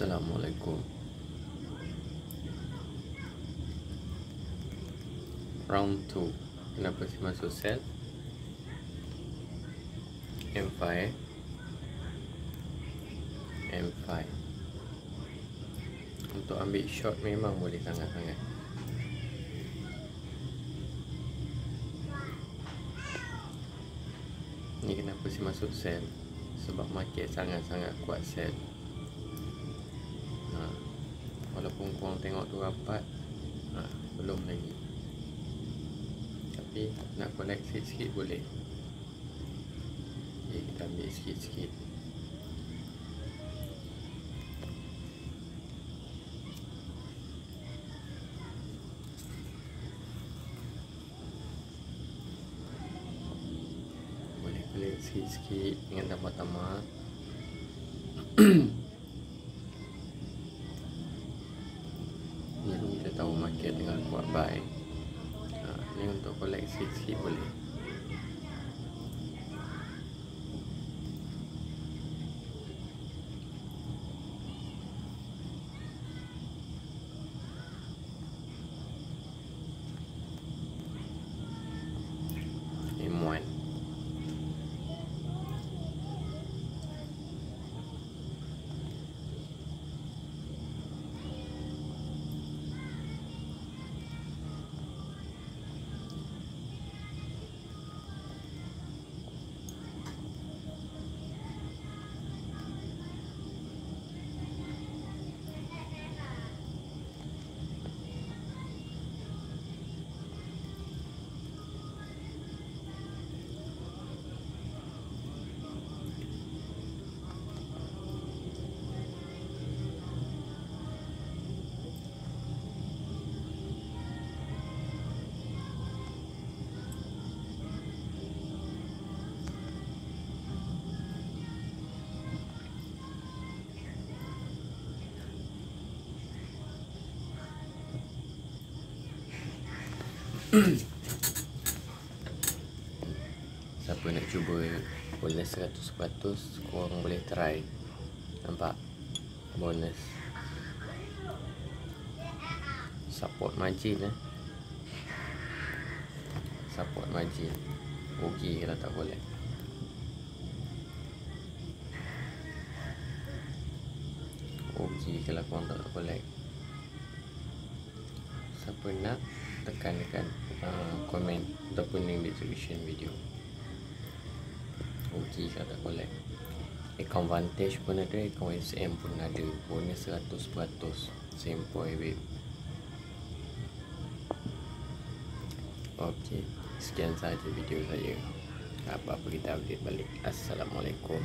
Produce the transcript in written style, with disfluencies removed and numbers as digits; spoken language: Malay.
Assalamualaikum. Round 2. Kenapa saya masuk sel M5 M5. Untuk ambil shot memang boleh sangat-sangat. Ni kenapa saya masuk sel, sebab market sangat-sangat kuat sel. Walaupun korang tengok tu rapat, belum lagi. Tapi nak collect sikit-sikit boleh. Okay, kita ambil sikit-sikit. Boleh collect sikit-sikit dengan tambah-tambah. Ni pun kita tahu market tengah kuat buy. Ni untuk collect sikit-sikit boleh. M1. Siapa nak cuba bonus 100%, korang boleh try. Nampak? Bonus support margin support margin. Rugi kalau tak collect. Rugi kalau korang tak collect. Siapa nak, tekan komen ataupun link description video. Rugi kalau tak collect. Account Vantage pun ada, account SM pun ada. Bonus 100%. Sempoi babe. Okey, sekian sahaja video saya. Apa-apa kita update balik. Assalamualaikum.